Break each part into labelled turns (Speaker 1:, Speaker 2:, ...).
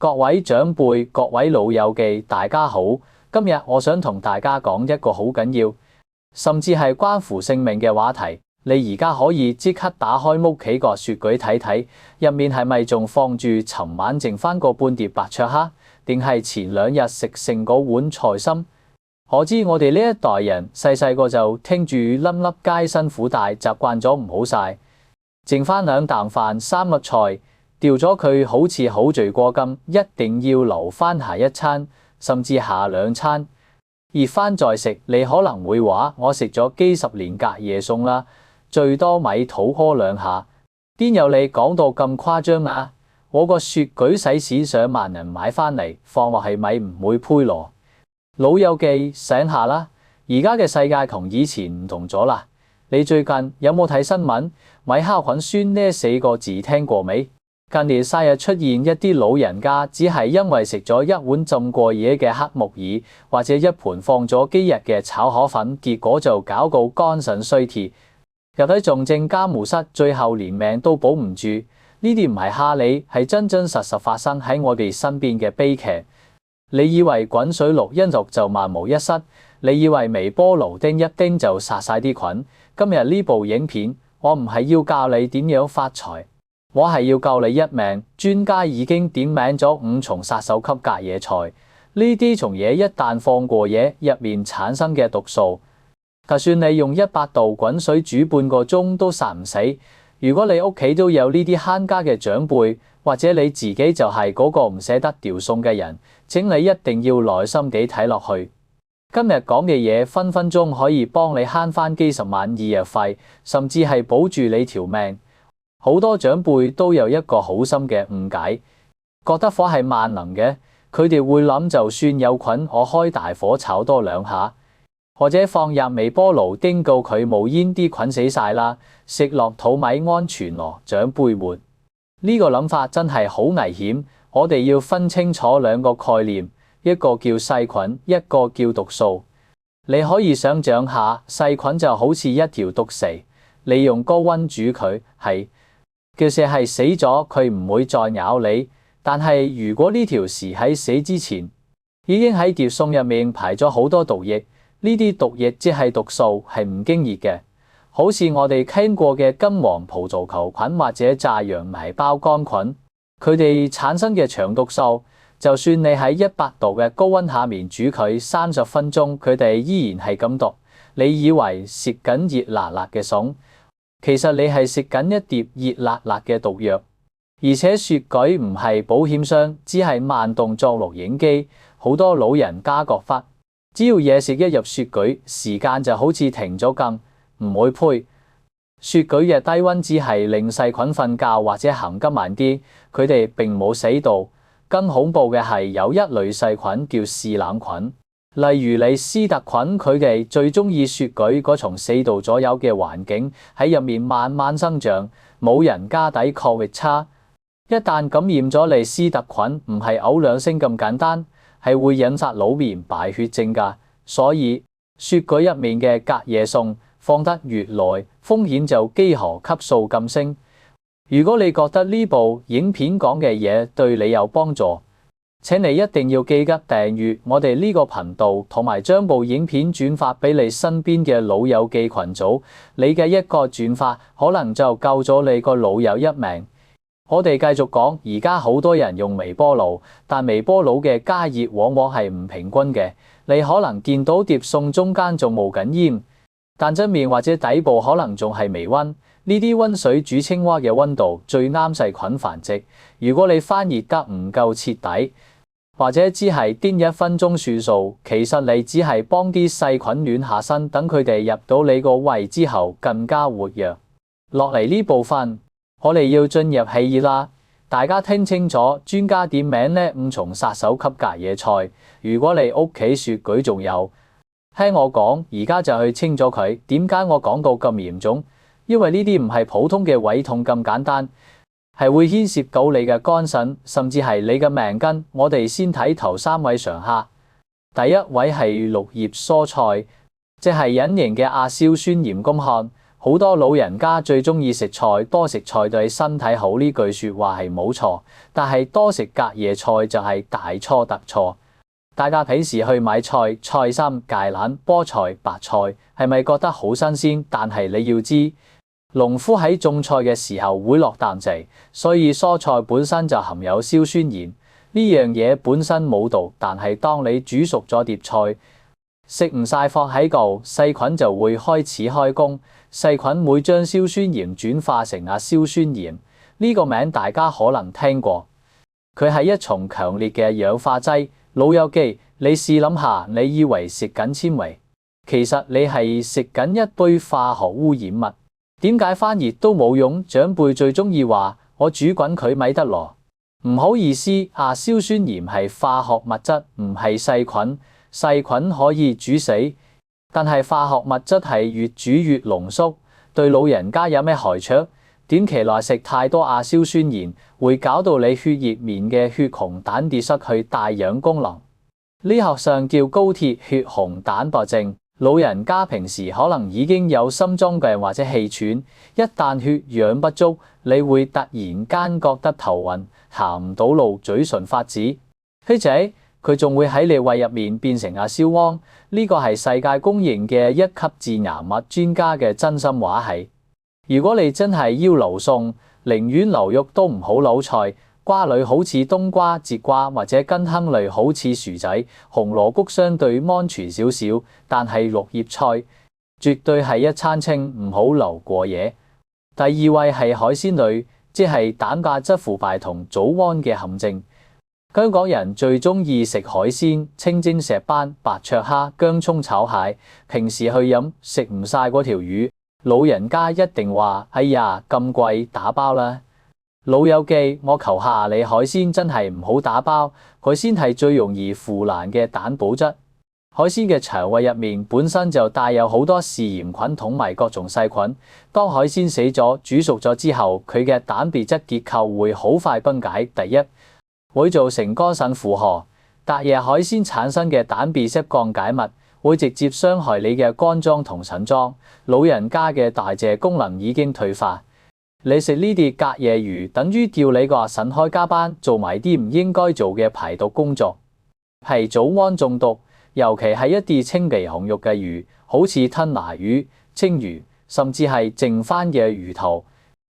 Speaker 1: 各位長輩、各位老友記，大家好。今日我想同大家講一個好緊要，甚至係關乎性命嘅話題。你而家可以即刻打開屋企個雪櫃睇睇，入面係咪仲放住尋晚剩翻個半碟白灼蝦，定係前2日食剩嗰碗菜心？我知我哋呢一代人細細個就聽住粒粒皆辛苦大，習慣咗唔好晒，剩翻2啖飯3個菜。掉咗佢好似好罪過咁，一定要留翻下一餐，甚至下2餐，熱翻再食。你可能會話：我食咗幾十年隔夜餸啦，最多咪肚屙2下。邊有你講到咁誇張啊？我個雪櫃使錢上萬人買翻嚟，放落係咪唔會配咯？老友記醒下啦，而家嘅世界同以前唔同咗啦。你最近有冇睇新聞？米哈菌酸呢4個字聽過未？近年成日出現一啲老人家只係因為食咗1碗浸過夜嘅黑木耳，或者1盤放咗幾日嘅炒河粉，結果就搞到肝腎衰竭，入體重症監護室，最後連命都保唔住。呢啲唔係嚇你，係真真實實發生喺我哋身邊嘅悲劇。你以為滾水淥一淥就萬無一失？你以為微波爐叮一叮就殺晒啲菌？今日呢部影片，我唔係要教你點樣發財，我係要救你一命。專家已經點名咗5重殺手級隔夜菜，呢啲重嘢一旦放過夜，入面產生嘅毒素，就算你用100度滾水煮半個鐘都殺唔死。如果你屋企都有呢啲慳家嘅長輩，或者你自己就係嗰個唔捨得掉餸嘅人，請你一定要耐心地睇落去。今日講嘅嘢分分鐘可以幫你慳翻幾十萬醫藥費，甚至係保住你條命。好多長輩都有一個好深嘅誤解，覺得火係萬能嘅，佢哋會諗就算有菌，我開大火炒多2下，或者放入微波爐叮到佢冒煙，啲菌死晒啦，食落肚咪安全咯。長輩們，呢個諗法真係好危險。我哋要分清楚2個概念，一個叫細菌，一個叫毒素。你可以想象下，細菌就好似一條毒蛇，你用高溫煮佢，條蛇係死咗，佢唔會再咬你。但係如果呢條蛇喺死之前已經喺碟餸入面排咗好多毒液，呢啲毒液即係毒素，係唔經熱嘅。好似我哋傾過嘅金黃葡萄球菌或者炸羊蹄胞桿菌，佢哋產生嘅長毒素，就算你喺100度嘅高溫下面煮佢30分鐘，佢哋依然係咁毒。你以為食緊熱辣辣嘅餸，其實你係食緊一碟熱辣辣嘅毒藥。而且雪櫃唔係保險箱，只係慢動作錄影機。好多老人家覺得，只要嘢食一入雪櫃，時間就好似停咗咁，唔會配。雪櫃嘅低溫只係令細菌瞓覺或者行得慢啲，佢哋並冇死到。更恐怖嘅係有一類細菌叫嗜冷菌，例如李斯特菌，佢哋最中意雪櫃嗰從4度左右嘅環境，喺入面慢慢生長，冇人家底抗力差。一旦感染咗李斯特菌，唔係嘔2聲咁簡單，係會引發腦炎敗血症㗎。所以雪櫃入面嘅隔夜餸放得越耐，風險就幾何級數咁升。如果你覺得呢部影片講嘅嘢對你有幫助，請你一定要記得訂閱我哋呢個頻道，同埋將部影片轉發俾你身邊嘅老友記群組。你嘅一個轉發可能就救咗你個老友一命。我哋繼續講，而家好多人用微波爐，但微波爐嘅加熱往往係唔平均嘅。你可能見到碟餸中間仲冒緊煙，但側面或者底部可能仲係微溫。呢啲溫水煮青蛙嘅溫度最啱細菌繁殖。如果你翻熱得唔夠徹底，或者只係叮1分鐘算數，其實你只係幫啲細菌暖下身，等佢哋入到你個胃之後更加活躍。落嚟呢部分，我哋要進入氣熱啦。大家聽清楚，專家點名呢5重殺手級隔夜菜。如果你屋企雪櫃仲有，聽我講，而家就去清咗佢。點解我講到咁嚴重？因為呢啲唔係普通嘅胃痛咁簡單，係會牽涉到你嘅肝腎，甚至係你嘅命根。我哋先睇頭3位常客。第一位係綠葉蔬菜，即係隱形嘅亞硝酸鹽公汗。好多老人家最鍾意食菜，多食菜對身體好呢句説話係冇錯，但係多食隔夜菜就係大錯特錯。大家平時去買菜，菜心、芥蘭、菠菜、白菜，係咪覺得好新鮮？但係你要知，農夫喺種菜嘅時候會落淡劑，所以蔬菜本身就含有硝酸鹽。呢樣嘢本身冇毒，但係當你煮熟咗碟菜，食唔晒放喺度，細菌就會開始開工。細菌會將硝酸鹽轉化成亞硝酸鹽，呢個名大家可能聽過。佢係一種強烈嘅氧化劑。老友記，你試諗下，你以為食緊纖維，其實你係食緊一堆化學污染物。點解翻熱都冇用？長輩最鍾意話我煮滾佢咪得咯。唔好意思，亞硝酸鹽係化學物質，唔係細菌。細菌可以煮死，但係化學物質係越煮越濃縮。對老人家有咩害處？短期內食太多亞硝酸鹽，會搞到你血液面嘅血紅蛋白失去帶氧功能。呢學上叫高鐵血紅蛋白症。老人家平時可能已經有心臟病或者氣喘，一旦血氧不足，你會突然間覺得頭暈、行唔到路、嘴唇發紫。嘿仔，佢仲會喺你胃入面變成亞硝胺。呢個係世界公認嘅一級致癌物專家嘅真心話係。如果你真係要留餸，寧願留肉都唔好留菜。瓜類好似冬瓜、節瓜或者根莖類好似薯仔、紅蘿蔔相對安全少少，但係綠葉菜絕對係一餐清，唔好留過夜。第二位係海鮮類，即係蛋白質腐敗同早安嘅陷阱。香港人最鍾意食海鮮，清蒸石斑、白灼蝦、薑葱炒蟹。平時去飲食唔晒嗰條魚，老人家一定話：哎呀，咁貴，打包啦！老友記，我求下你，海鮮真係唔好打包。海鮮係最容易腐爛嘅蛋白質。海鮮嘅腸胃入面本身就帶有好多嗜鹽菌同埋各種細菌。當海鮮死咗、煮熟咗之後，佢嘅蛋白質結構會好快分解。第一，會造成肝腎負荷。隔夜海鮮產生嘅蛋白質降解物會直接傷害你嘅肝臟同腎臟。老人家嘅代謝功能已經退化。你食呢啲隔夜魚，等於叫你個腎開加班，做埋啲唔應該做嘅排毒工作，係早安中毒。尤其係一啲清鼻紅肉嘅魚，好似吞拿魚、青魚，甚至係剩翻嘅魚頭。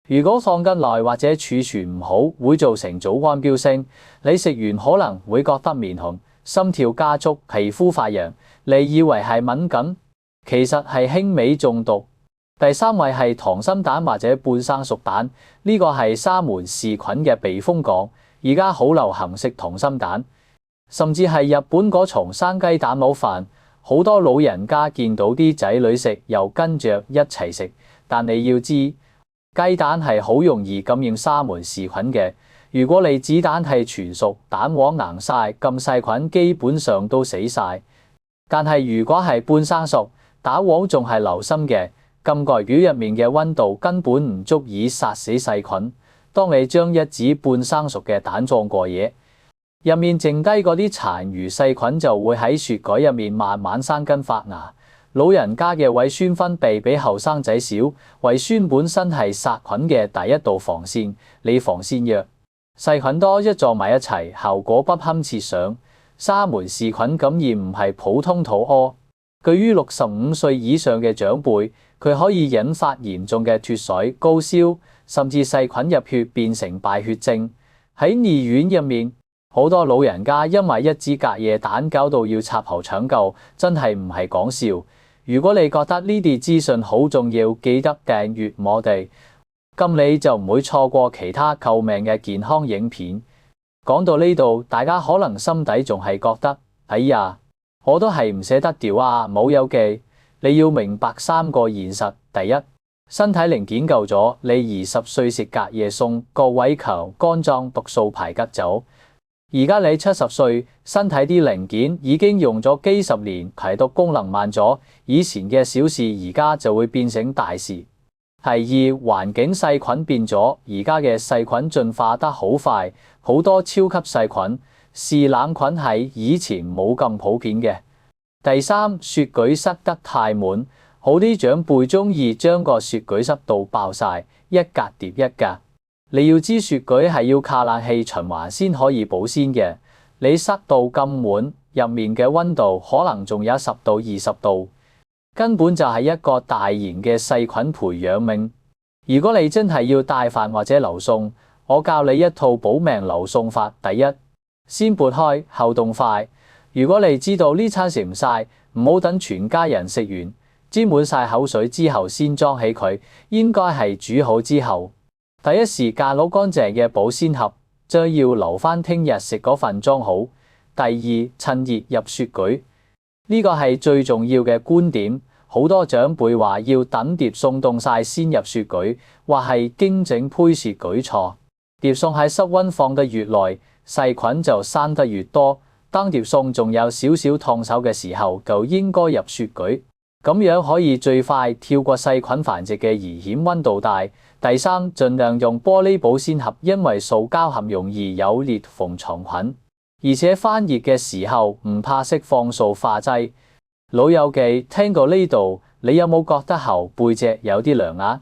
Speaker 1: 如果放得耐或者儲存唔好，會造成早安飆升。你食完可能會覺得面紅、心跳加速、皮膚發癢。你以為係敏感，其實係輕微中毒。第三位係溏心蛋或者半生熟蛋，呢個係沙門氏菌嘅避風港。而家好流行食溏心蛋，甚至係日本嗰種生雞蛋冇飯。好多老人家見到啲仔女食，又跟着一齊食。但你要知，雞蛋係好容易感染沙門氏菌嘅。如果你子蛋係全熟，蛋黃硬晒，咁細菌基本上都死晒。但係如果係半生熟，蛋黃仲係流心嘅，咁個魚入面嘅溫度根本唔足以殺死細菌。當你將一隻半生熟嘅蛋裝過夜，入面剩低嗰啲殘餘細菌就會喺血管入面慢慢生根發芽。老人家嘅胃酸分泌比後生仔少，胃酸本身係殺菌嘅第一道防線，你防線弱，細菌多一撞埋一齊，效果不堪設想。沙門氏菌感染唔係普通肚屙，對於65歲以上嘅長輩，佢可以引發嚴重嘅脫水、高燒，甚至細菌入血變成敗血症。喺醫院入面，好多老人家因為一隻隔夜蛋搞到要插喉搶救，真係唔係講笑。如果你覺得呢啲資訊好重要，記得訂閱我哋，咁你就唔會錯過其他救命嘅健康影片。講到呢度，大家可能心底仲係覺得，哎呀，我都係唔捨得掉啊！冇有記，你要明白3個現實。第一，身體零件夠咗，你20歲食隔夜餸，個胃強，肝臟毒素排吉走。而家你70歲，身體啲零件已經用咗幾十年，排毒功能慢咗，以前嘅小事而家就會變成大事。第二，環境細菌變咗，而家嘅細菌進化得好快，好多超級細菌，嗜冷菌係以前冇咁普遍嘅。第三，雪櫃塞得太滿，好啲長輩鍾意將個雪櫃塞到爆晒，一格疊一格。你要知雪櫃係要靠冷氣循環先可以保鮮嘅，你塞到咁滿，入面嘅溫度可能仲有10到20度，根本就係一個大型嘅細菌培養皿。如果你真係要帶飯或者留餸，我教你一套保命留餸法。第一，先撥開後凍塊。如果你知道呢餐食唔晒，唔好等全家人食完，沾滿晒口水之後先裝起佢，應該係煮好之後。第一時間攞乾淨嘅保鮮盒，將要留返聽日食嗰份裝好。第二，趁熱入雪櫃，呢個係最重要嘅觀點。好多長輩話要等碟餸凍晒先入雪櫃，或係經整配雪櫃錯。碟餸喺室溫放得越耐，細菌就生得越多。當碟餸仲有少少燙手嘅時候，就應該入雪櫃，咁樣可以最快跳過細菌繁殖嘅危險溫度帶。第三，盡量用玻璃保鮮盒，因為塑膠盒容易有裂縫藏菌，而且翻熱嘅時候唔怕釋放塑化劑。老友記，聽到呢度，你有冇覺得後背脊有啲涼啊？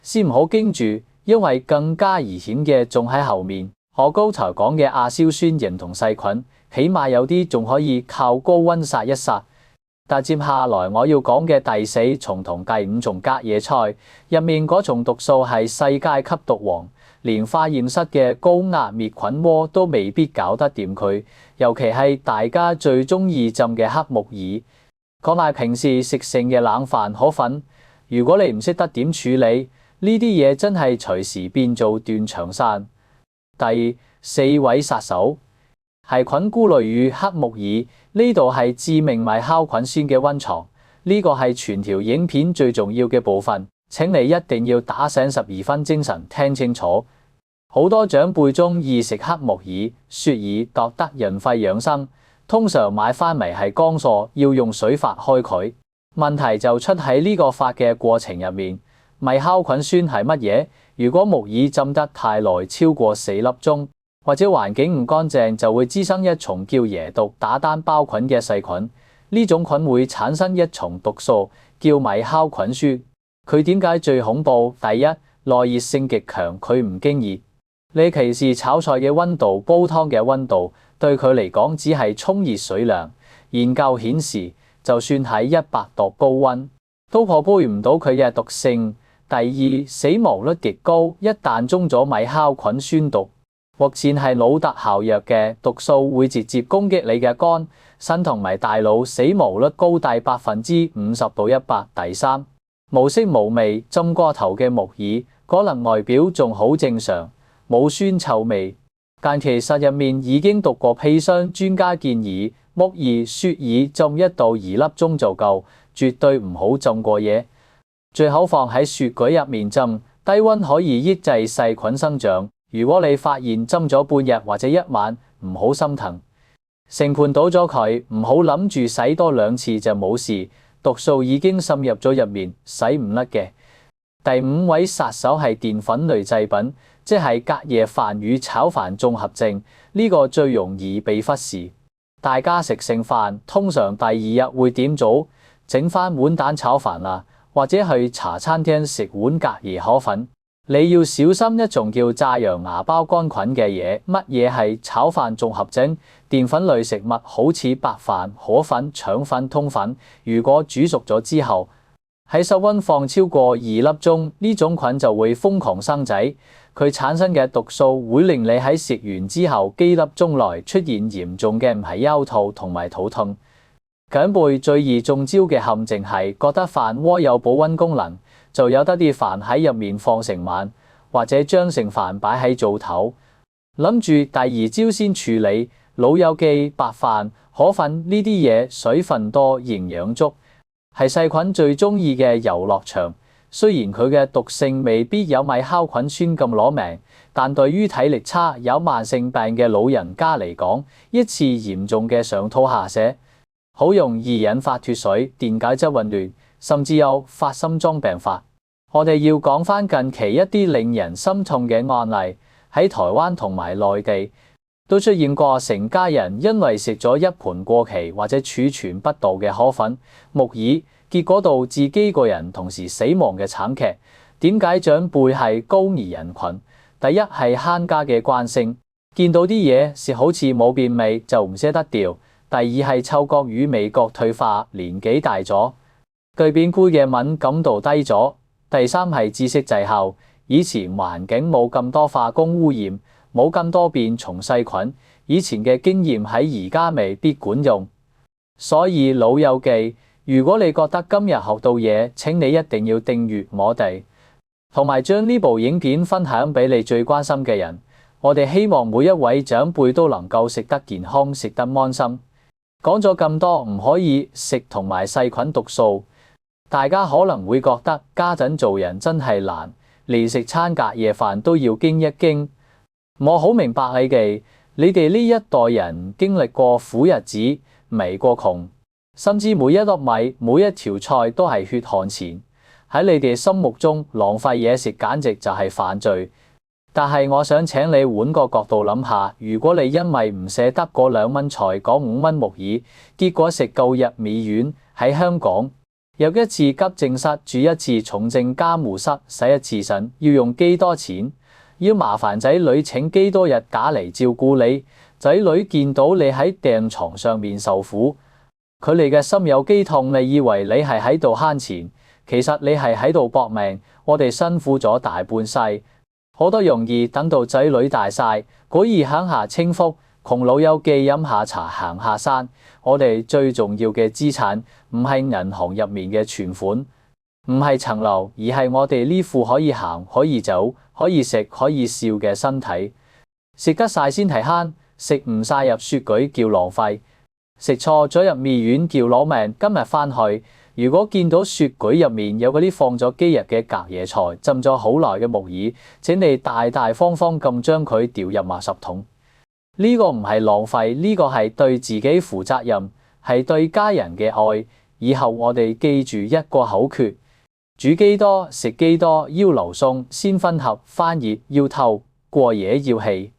Speaker 1: 先唔好驚住，因為更加危險嘅仲喺後面。我剛才講嘅亞硝酸鹽同細菌，起碼有啲仲可以靠高溫殺一殺。但接下來我要講嘅第4蟲同第5蟲隔夜菜入面嗰種毒素係世界級毒王，連化驗室嘅高壓滅菌鍋都未必搞得掂佢。尤其係大家最鍾意浸嘅黑木耳。講埋平時食剩嘅冷飯河粉，如果你唔識得點處理，呢啲嘢真係隨時變做斷腸散。第4位殺手係菌菇類與黑木耳，呢度係致命米酵菌酸嘅溫床，呢個係全條影片最重要嘅部分，請你一定要打醒12分精神聽清楚。好多長輩鍾意食黑木耳、雪耳，覺得潤肺養生。通常買返嚟係乾疏，要用水發開佢。問題就出喺呢個發嘅過程入面。米酵菌酸係乜嘢？如果木耳浸得太耐，超過4粒鐘，或者環境唔乾淨，就會滋生一種叫椰毒打單胞菌嘅細菌。呢種菌會產生一種毒素叫米酵菌酸。佢點解最恐怖？第一，耐熱性極強，佢唔經熱。你其時炒菜嘅溫度、煲湯嘅溫度，對佢嚟講只係沖熱水量。研究顯示，就算喺100度高溫，都破杯唔到佢嘅毒性。第二，死亡率極高，一旦中咗米酵菌酸毒，目前係腦特效藥嘅毒素會直接攻擊你嘅肝、腎同埋大腦，死亡率高達50%到100%。第三，無色無味，浸過頭嘅木耳，可能外表仲好正常，冇酸臭味，但其實入面已經毒過砒霜。專家建議木耳、雪耳浸1到2粒鐘就夠，絕對唔好浸過夜。最好放喺雪櫃入面浸，低溫可以抑制細菌生長。如果你發現浸咗半日或者1晚，唔好心疼，成盤倒咗佢，唔好諗住洗多2次就冇事，毒素已經滲入咗入面，洗唔甩嘅。第5位殺手係澱粉類製品，即係隔夜飯與炒飯綜合症，呢個最容易被忽視。大家食剩飯，通常第2日會點做？整返碗蛋炒飯啦，或者去茶餐廳食碗隔夜河粉。你要小心一種叫炸羊芽孢桿菌嘅嘢。乜嘢係炒飯綜合症？澱粉類食物好似白飯、河粉、腸粉、通粉，如果煮熟咗之後喺室溫放超過2粒鐘，呢種菌就會瘋狂生仔。佢產生嘅毒素會令你喺食完之後幾粒鐘內出現嚴重嘅唔係腰痛同埋肚痛。長輩最易中招嘅陷阱係覺得飯鍋有保溫功能，就有得啲飯喺入面放成晚，或者將剩飯擺喺灶頭，諗住第2朝先處理。老友記，白飯、河粉呢啲嘢水分多、營養足，係細菌最鍾意嘅遊樂場。雖然佢嘅毒性未必有米酵菌酸咁攞命，但對於體力差、有慢性病嘅老人家嚟講，一次嚴重嘅上吐下瀉，好容易引發脫水、電解質混亂，甚至有發心臟病發。我哋要講返近期一啲令人心痛嘅案例，喺台灣同埋內地都出現過成家人因為食咗一盤過期或者儲存不當嘅河粉、木耳，結果導致幾個人同時死亡嘅慘劇。點解長輩係高危人群？第一係慳家嘅慣性，見到啲嘢是好似冇變味就唔捨得掉；第二係嗅覺與味覺退化，年紀大咗，對變故嘅敏感度低咗；第三係知識滯後，以前環境冇咁多化工污染，冇咁多變蟲細菌，以前嘅經驗喺而家未必管用。所以老友記，如果你覺得今日學到嘢，請你一定要訂閱我哋，同埋將呢部影片分享俾你最關心嘅人。我哋希望每一位長輩都能夠食得健康，食得安心。講咗咁多唔可以食同埋細菌毒素，大家可能會覺得家陣做人真係難，連食餐隔夜飯都要驚一驚。我好明白你哋呢一代人經歷過苦日子，未過窮，甚至每一粒米、每一條菜都係血汗錢。喺你哋心目中，浪費嘢食簡直就係犯罪。但係我想請你換個角度諗下，如果你因為唔捨得嗰2蚊菜，嗰5蚊木耳，結果食舊日美丸，喺香港入一次急症室，住一次重症監護室，洗一次腎，要用幾多錢？要麻煩仔女請幾多日假嚟照顧你？仔女見到你喺病床上面受苦，佢哋嘅心有幾痛？你以為你係喺度慳錢，其實你係喺度搏命。我哋辛苦咗大半世，好多容易等到仔女大晒，可以享下清福，窮老友記飲下茶行下山。我哋最重要嘅資產唔係銀行入面嘅存款，唔係層樓，而係我哋呢副可以行、可以走、可以食、可以笑嘅身體。食得晒先係慳，食唔晒入雪櫃叫浪費，食錯咗入面丸叫攞命。今日返去，如果見到雪櫃入面有嗰啲放咗幾日嘅隔夜菜，浸咗好耐嘅木耳，請你大大方方咁將佢掉入垃圾桶。呢個唔係浪費，呢個係對自己負責任，係對家人嘅愛。以後我哋記住一個口訣：煮幾多食幾多，要留餸，先分合，翻熱要透，過夜要氣。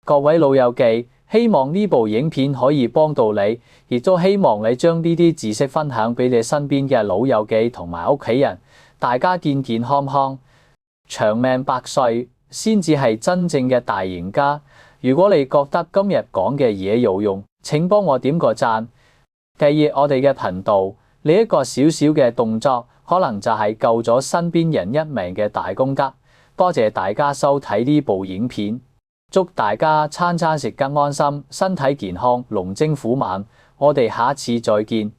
Speaker 1: 各位老友記，希望呢部影片可以幫到你，亦都希望你將呢啲知識分享俾你身邊嘅老友記同埋屋企人，大家健健康康，長命百歲，先至係真正嘅大贏家。如果你覺得今日講嘅嘢有用，請幫我點個讚，訂閱我哋嘅頻道。你一個小小嘅動作，可能就係救咗身邊人一命嘅大功德。多謝大家收睇呢部影片。祝大家餐餐食得安心，身體健康，龍精虎猛。我哋下次再見。